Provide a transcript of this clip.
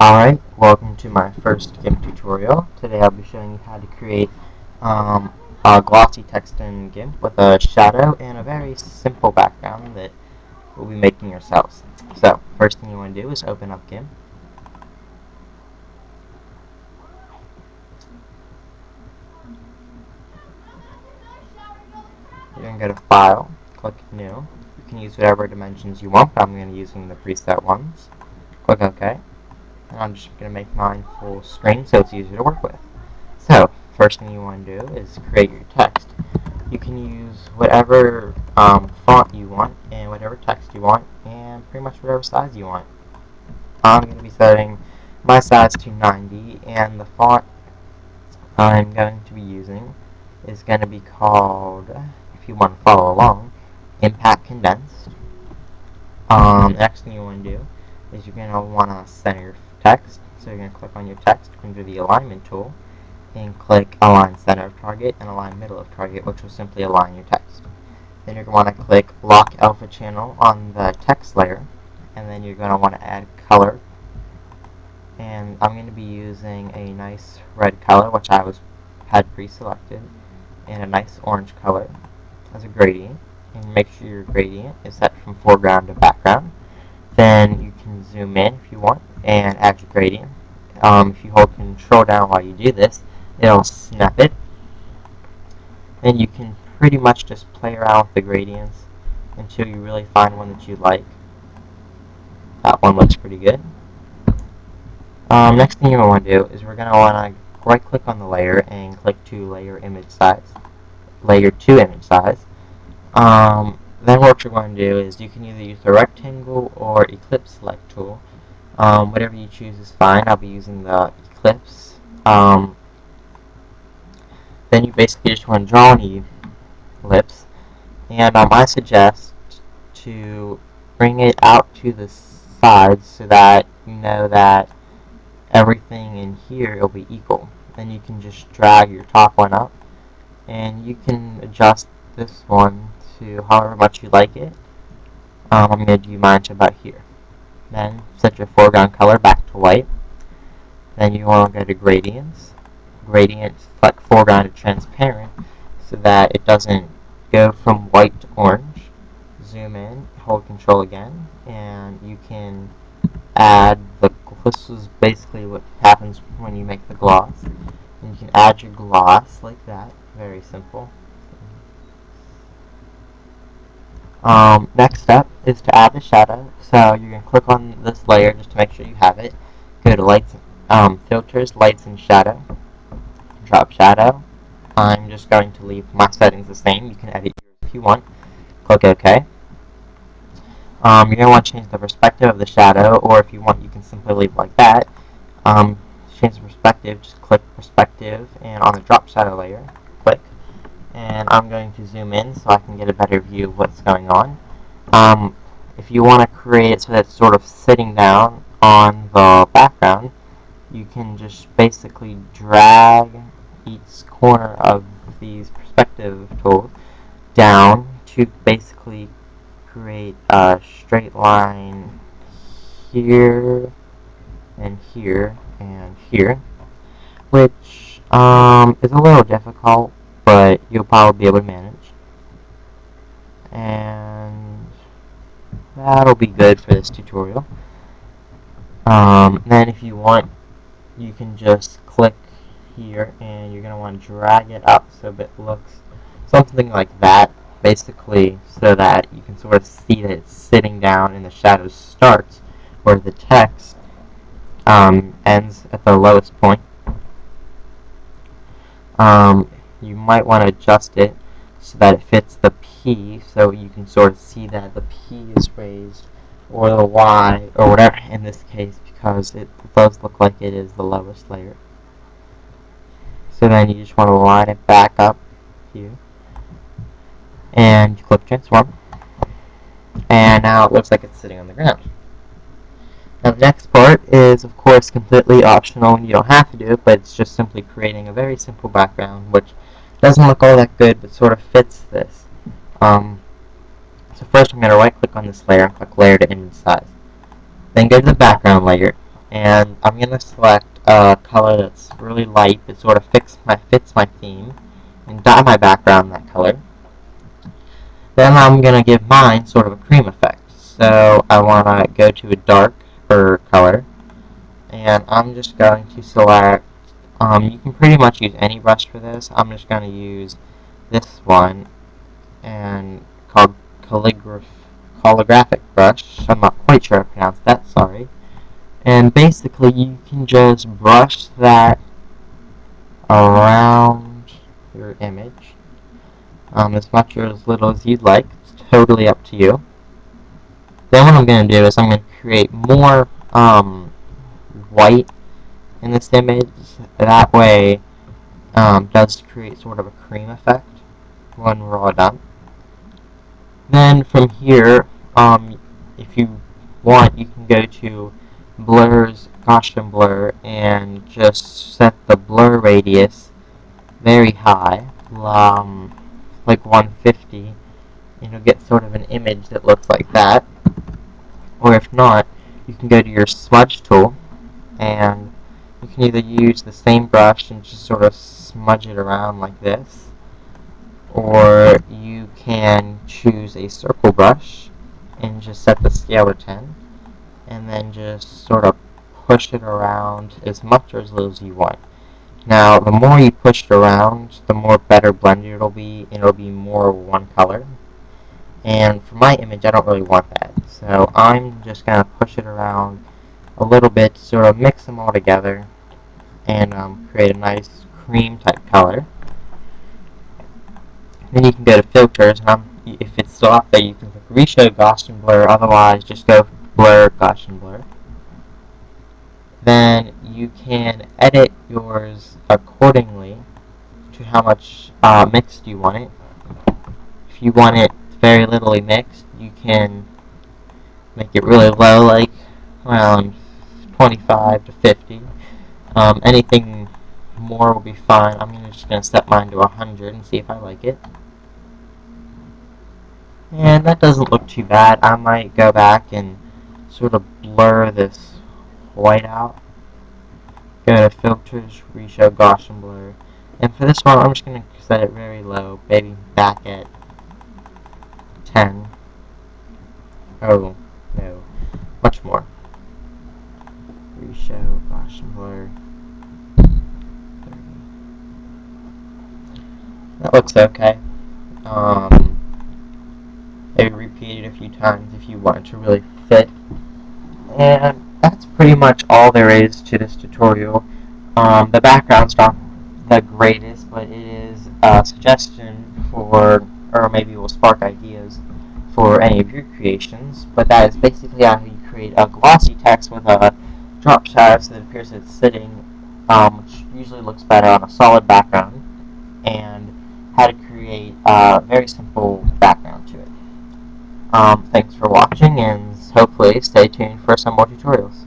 Alright, welcome to my first GIMP tutorial. Today I'll be showing you how to create a glossy text in GIMP with a shadow and a very simple background that we'll be making yourselves. So, first thing you want to do is open up GIMP. You're going to go to File, click New. You can use whatever dimensions you want, but I'm going to be using the preset ones. Click OK. And I'm just going to make mine full screen so it's easier to work with. So, first thing you want to do is create your text. You can use whatever font you want and whatever text you want and pretty much whatever size you want. I'm going to be setting my size to 90 and the font I'm going to be using is going to be called, if you want to follow along, Impact Condensed. Next thing you want to do is you're going to want to center your text. So you're going to click on your text under the alignment tool and click align center of target and align middle of target, which will simply align your text. Then you're going to want to click lock alpha channel on the text layer, and then you're going to want to add color. And I'm going to be using a nice red color, which I had pre-selected, and a nice orange color as a gradient. And make sure your gradient is set from foreground to background. Then you can zoom in if you want and add your gradient. If you hold control down while you do this, it'll snap it. Then you can pretty much just play around with the gradients until you really find one that you like. That one looks pretty good. Next thing you want to do is we're going to want to right click on the layer and click to layer image size. Layer to image size. Then what you're going to do is you can either use the rectangle or ellipse select tool. Whatever you choose is fine. I'll be using the ellipse. Then you basically just want to draw an ellipse, and I suggest to bring it out to the sides so that you know that everything in here will be equal. Then you can just drag your top one up, and you can adjust this one to however much you like it. I'm going to do mine to about here. Then set your foreground color back to white. Then you want to go to gradients. Gradients select foreground to transparent so that it doesn't go from white to orange. Zoom in, hold control again, and you can add the, this is basically what happens when you make the gloss. And you can add your gloss like that, very simple. Next step is to add the shadow. So you're going to click on this layer just to make sure you have it. Go to lights, filters, lights and shadow. Drop shadow. I'm just going to leave my settings the same. You can edit yours if you want. Click OK. You're going to want to change the perspective of the shadow, or if you want, you can simply leave it like that. Change the perspective, just click perspective, and on the drop shadow layer, click. And I'm going to zoom in so I can get a better view of what's going on. If you want to create it so that it's sort of sitting down on the background, you can just basically drag each corner of these perspective tools down to basically create a straight line here and here and here, which is a little difficult, but you'll probably be able to manage. And that'll be good for this tutorial. Then if you want, you can just click here and you're going to want to drag it up so it looks something like that, basically so that you can sort of see that it's sitting down and the shadow starts where the text ends at the lowest point. You might want to adjust it so that it fits the P, so you can sort of see that the P is raised, or the Y, or whatever in this case, because it does look like it is the lowest layer. So then you just want to line it back up here, and you click transform, and now it looks like it's sitting on the ground. Now the next part is, of course, completely optional, and you don't have to do it, but it's just simply creating a very simple background, which doesn't look all that good, but sort of fits this. So first I'm going to right click on this layer and click layer to image size. Then go to the background layer, And I'm going to select a color that's really light, that sort of fits my theme, and dye my background that color. Then I'm going to give mine sort of a cream effect. So I want to go to a darker color, and I'm just going to select, you can pretty much use any brush for this. I'm just going to use this one, and called calligraphic brush. I'm not quite sure how to pronounce that, sorry. And basically you can just brush that around your image, as much or as little as you'd like. It's totally up to you. Then what I'm going to do is I'm going to create more white in this image. That way does create sort of a cream effect when we're all done. Then from here, if you want, you can go to Blur's Gaussian Blur and just set the blur radius very high, like 150, and you'll get sort of an image that looks like that. Or if not, you can go to your smudge tool, and you can either use the same brush and just sort of smudge it around like this, or you can choose a circle brush and just set the scale to 10, and then just sort of push it around as much or as little as you want. Now, the more you push it around, the more better blended it'll be, and it'll be more one color. And for my image, I don't really want that, so I'm just going to push it around a little bit to sort of mix them all together and create a nice cream type color. Then you can go to filters, and if it's still up there, you can click reshow Gaussian blur, otherwise just go blur Gaussian blur. Then you can edit yours accordingly to how much mixed you want it. If you want it very littly mixed, you can make it really low, like around 25 to 50. Anything more will be fine. I'm just going to set mine to 100 and see if I like it. And that doesn't look too bad. I might go back and sort of blur this white out. Go to filters, reshow Gaussian blur. And for this one, I'm just going to set it very low, maybe back at 10. Oh, no, much more. Reshow Gaussian blur. 30. That looks okay. Maybe repeat it a few times if you want it to really fit. And that's pretty much all there is to this tutorial. The background's not the greatest, but it is a suggestion for, or maybe it will spark ideas for any of your creations. But that is basically how you create a glossy text with a drop shadow so that it appears that it's sitting, which usually looks better on a solid background, and how to create a very simple background to it. Thanks for watching, and hopefully stay tuned for some more tutorials.